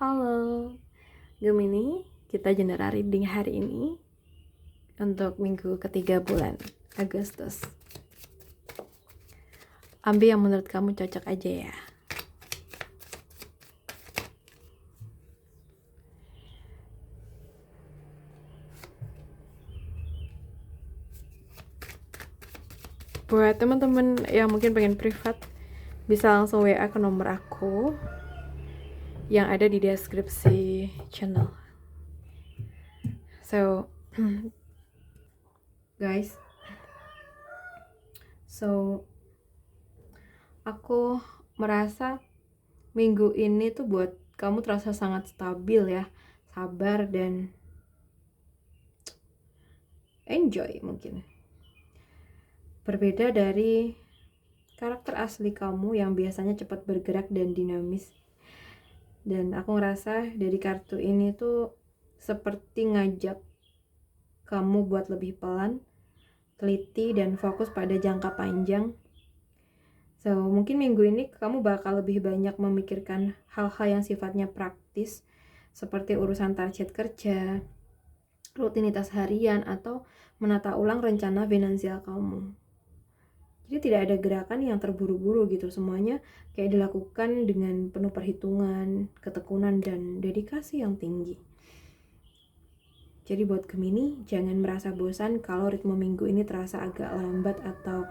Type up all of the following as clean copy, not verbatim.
Halo Gemini, kita general reading hari ini untuk minggu ketiga bulan Agustus. Ambil yang menurut kamu cocok aja ya. Buat teman-teman yang mungkin pengen privat, bisa langsung WA ke nomor aku yang ada di deskripsi channel. So, guys, aku merasa minggu ini tuh buat kamu terasa sangat stabil ya, sabar dan enjoy mungkin. Berbeda dari karakter asli kamu yang biasanya cepat bergerak dan dinamis. Dan aku ngerasa dari kartu ini tuh seperti ngajak kamu buat lebih pelan, teliti, dan fokus pada jangka panjang. So, mungkin minggu ini kamu bakal lebih banyak memikirkan hal-hal yang sifatnya praktis, seperti urusan target kerja, rutinitas harian, atau menata ulang rencana finansial kamu. Jadi tidak ada gerakan yang terburu-buru gitu, semuanya kayak dilakukan dengan penuh perhitungan, ketekunan, dan dedikasi yang tinggi. Jadi buat Gemini, jangan merasa bosan kalau ritme minggu ini terasa agak lambat atau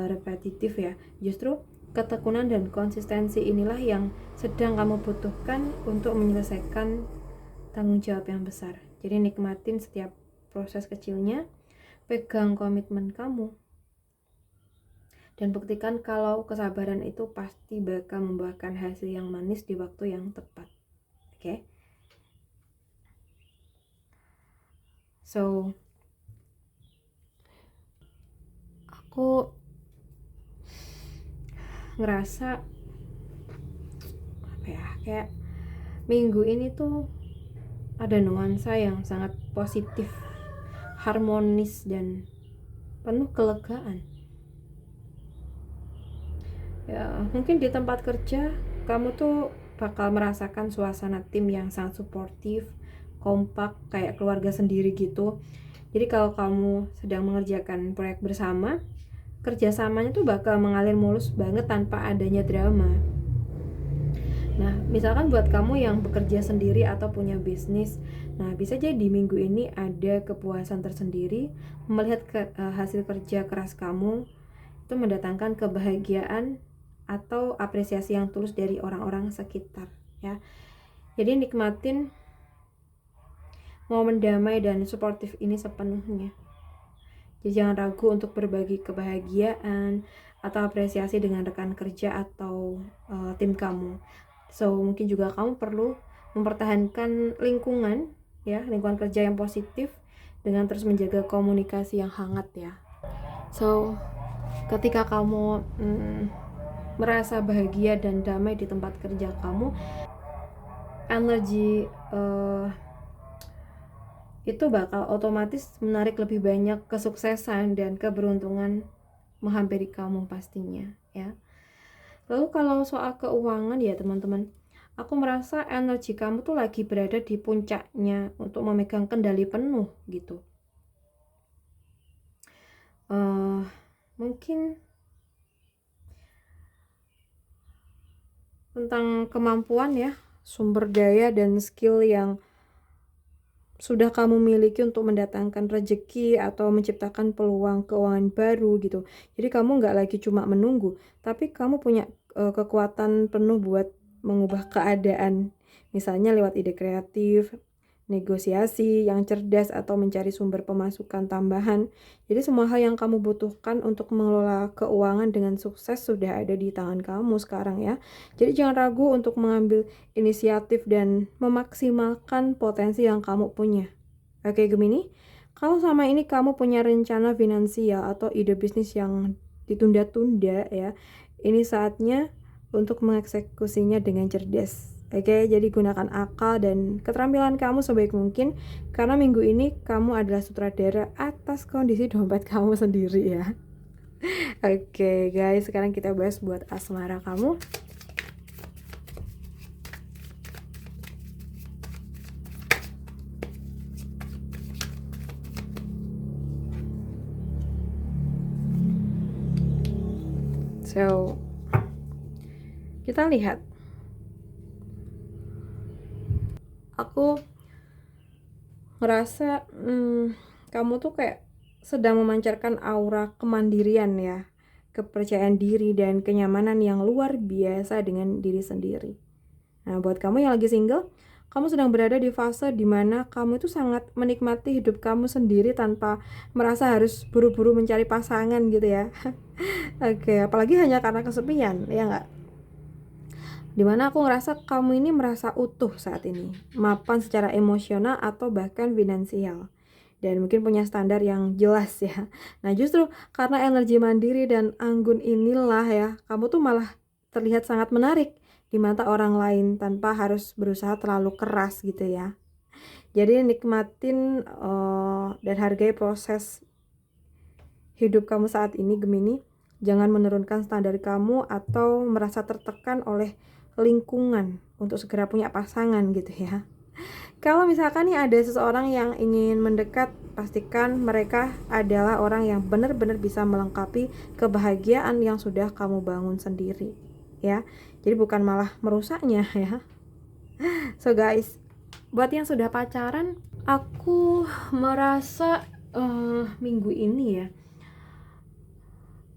repetitif ya. Justru ketekunan dan konsistensi inilah yang sedang kamu butuhkan untuk menyelesaikan tanggung jawab yang besar. Jadi nikmatin setiap proses kecilnya, pegang komitmen kamu, dan buktikan kalau kesabaran itu pasti bakal membuahkan hasil yang manis di waktu yang tepat. Oke? So, aku ngerasa kayak minggu ini tuh ada nuansa yang sangat positif, harmonis, dan penuh kelegaan. Ya, mungkin di tempat kerja kamu tuh bakal merasakan suasana tim yang sangat suportif, kompak, kayak keluarga sendiri gitu. Jadi kalau kamu sedang mengerjakan proyek bersama, kerjasamanya tuh bakal mengalir mulus banget tanpa adanya drama. Nah, misalkan buat kamu yang bekerja sendiri atau punya bisnis, nah bisa jadi di minggu ini ada kepuasan tersendiri melihat hasil kerja keras kamu itu mendatangkan kebahagiaan atau apresiasi yang tulus dari orang-orang sekitar ya. Jadi nikmatin momen damai dan suportif ini sepenuhnya. Jadi jangan ragu untuk berbagi kebahagiaan atau apresiasi dengan rekan kerja atau tim kamu. So mungkin juga kamu perlu mempertahankan lingkungan kerja yang positif dengan terus menjaga komunikasi yang hangat ya. So ketika kamu merasa bahagia dan damai di tempat kerja kamu, energi itu bakal otomatis menarik lebih banyak kesuksesan dan keberuntungan menghampiri kamu pastinya ya. Lalu kalau soal keuangan ya teman-teman, aku merasa energi kamu tuh lagi berada di puncaknya untuk memegang kendali penuh gitu. Mungkin tentang kemampuan ya, sumber daya dan skill yang sudah kamu miliki untuk mendatangkan rezeki atau menciptakan peluang keuangan baru gitu. Jadi kamu nggak lagi cuma menunggu, tapi kamu punya kekuatan penuh buat mengubah keadaan. Misalnya lewat ide kreatif, negosiasi yang cerdas, atau mencari sumber pemasukan tambahan. Jadi semua hal yang kamu butuhkan untuk mengelola keuangan dengan sukses sudah ada di tangan kamu sekarang ya. Jadi jangan ragu untuk mengambil inisiatif dan memaksimalkan potensi yang kamu punya. Oke Gemini, kalau sama ini kamu punya rencana finansial atau ide bisnis yang ditunda-tunda ya, ini saatnya untuk mengeksekusinya dengan cerdas. Oke, jadi gunakan akal dan keterampilan kamu sebaik mungkin, karena minggu ini kamu adalah sutradara atas kondisi dompet kamu sendiri ya. Oke guys, sekarang kita bahas buat asmara kamu. So, kita lihat. Aku ngerasa kamu tuh kayak sedang memancarkan aura kemandirian ya, kepercayaan diri dan kenyamanan yang luar biasa dengan diri sendiri. Nah, buat kamu yang lagi single, kamu sedang berada di fase dimana kamu itu sangat menikmati hidup kamu sendiri tanpa merasa harus buru-buru mencari pasangan gitu ya. Oke, apalagi hanya karena kesepian, ya nggak? Dimana aku ngerasa kamu ini merasa utuh saat ini, mapan secara emosional atau bahkan finansial, dan mungkin punya standar yang jelas ya. Nah, justru karena energi mandiri dan anggun inilah ya, kamu tuh malah terlihat sangat menarik di mata orang lain tanpa harus berusaha terlalu keras gitu ya. Jadi nikmatin dan hargai proses hidup kamu saat ini, Gemini. Jangan menurunkan standar kamu atau merasa tertekan oleh lingkungan untuk segera punya pasangan gitu ya. Kalau misalkan nih ada seseorang yang ingin mendekat, pastikan mereka adalah orang yang benar-benar bisa melengkapi kebahagiaan yang sudah kamu bangun sendiri ya. Jadi bukan malah merusaknya ya. So guys, buat yang sudah pacaran, aku merasa minggu ini ya,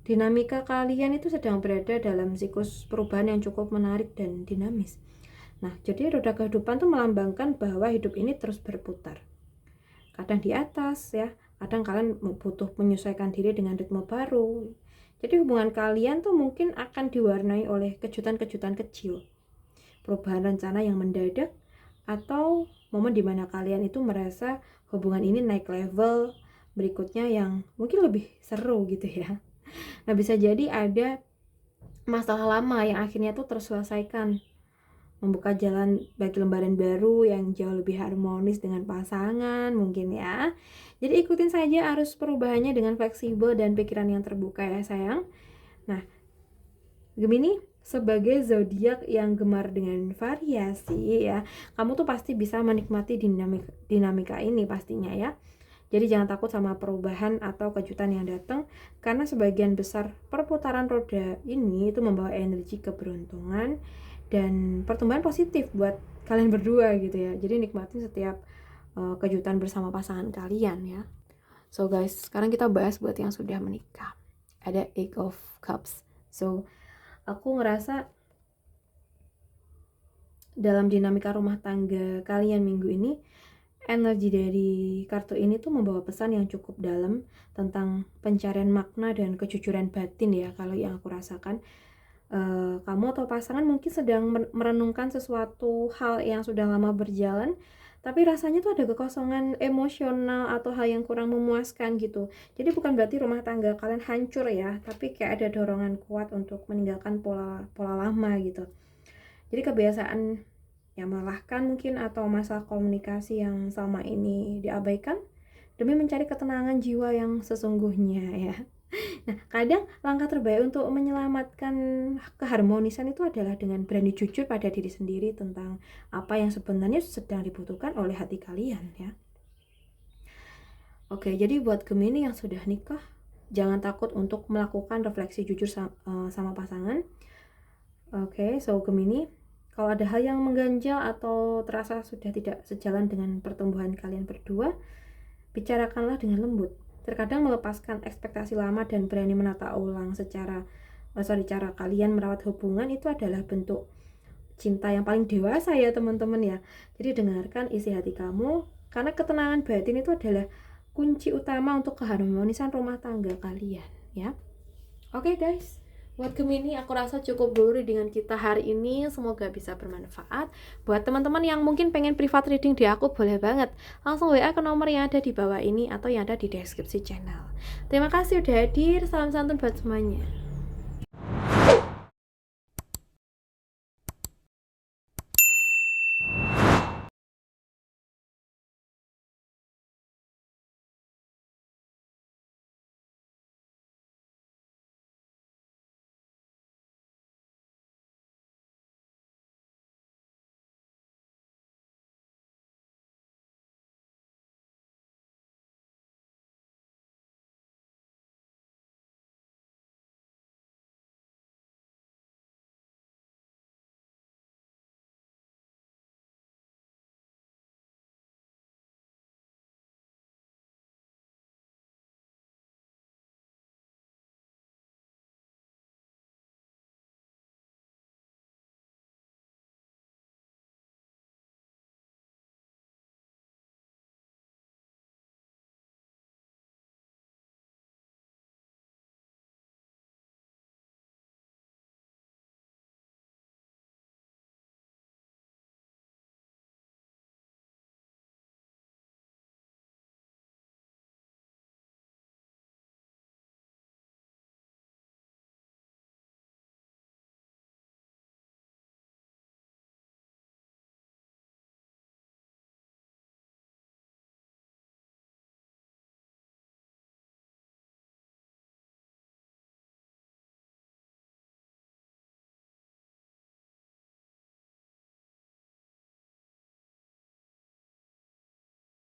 dinamika kalian itu sedang berada dalam siklus perubahan yang cukup menarik dan dinamis. Nah, jadi roda kehidupan tuh melambangkan bahwa hidup ini terus berputar. Kadang di atas ya, kadang kalian butuh menyesuaikan diri dengan ritme baru. Jadi hubungan kalian tuh mungkin akan diwarnai oleh kejutan-kejutan kecil, perubahan rencana yang mendadak, atau momen dimana kalian itu merasa hubungan ini naik level berikutnya yang mungkin lebih seru gitu ya. Nah, bisa jadi ada masalah lama yang akhirnya tuh terselesaikan, membuka jalan bagi lembaran baru yang jauh lebih harmonis dengan pasangan mungkin ya. Jadi ikutin saja arus perubahannya dengan fleksibel dan pikiran yang terbuka ya sayang. Nah, Gemini sebagai zodiak yang gemar dengan variasi ya, kamu tuh pasti bisa menikmati dinamika ini pastinya ya. Jadi jangan takut sama perubahan atau kejutan yang datang, karena sebagian besar perputaran roda ini itu membawa energi keberuntungan dan pertumbuhan positif buat kalian berdua gitu ya. Jadi nikmatin setiap kejutan bersama pasangan kalian ya. So guys, sekarang kita bahas buat yang sudah menikah. Ada Eight of Cups. So aku ngerasa dalam dinamika rumah tangga kalian minggu ini, energi dari kartu ini tuh membawa pesan yang cukup dalam tentang pencarian makna dan kejujuran batin ya. Kalau yang aku rasakan, kamu atau pasangan mungkin sedang merenungkan sesuatu hal yang sudah lama berjalan, tapi rasanya tuh ada kekosongan emosional atau hal yang kurang memuaskan gitu. Jadi bukan berarti rumah tangga kalian hancur ya, tapi kayak ada dorongan kuat untuk meninggalkan pola lama gitu. Jadi kebiasaan yang melelahkan mungkin, atau masalah komunikasi yang selama ini diabaikan demi mencari ketenangan jiwa yang sesungguhnya ya. Nah, kadang langkah terbaik untuk menyelamatkan keharmonisan itu adalah dengan berani jujur pada diri sendiri tentang apa yang sebenarnya sedang dibutuhkan oleh hati kalian ya. Oke, jadi buat Gemini yang sudah nikah, jangan takut untuk melakukan refleksi jujur sama pasangan. Oke, so Gemini, kalau ada hal yang mengganjal atau terasa sudah tidak sejalan dengan pertumbuhan kalian berdua, bicarakanlah dengan lembut. Terkadang melepaskan ekspektasi lama dan berani menata ulang cara kalian merawat hubungan itu adalah bentuk cinta yang paling dewasa ya teman-teman ya. Jadi dengarkan isi hati kamu, karena ketenangan batin itu adalah kunci utama untuk keharmonisan rumah tangga kalian ya. Oke guys, buat Gemini aku rasa cukup dulu dengan kita hari ini. Semoga bisa bermanfaat. Buat teman-teman yang mungkin pengen private reading di aku, boleh banget langsung WA ke nomor yang ada di bawah ini atau yang ada di deskripsi channel. Terima kasih udah hadir. Salam santun buat semuanya.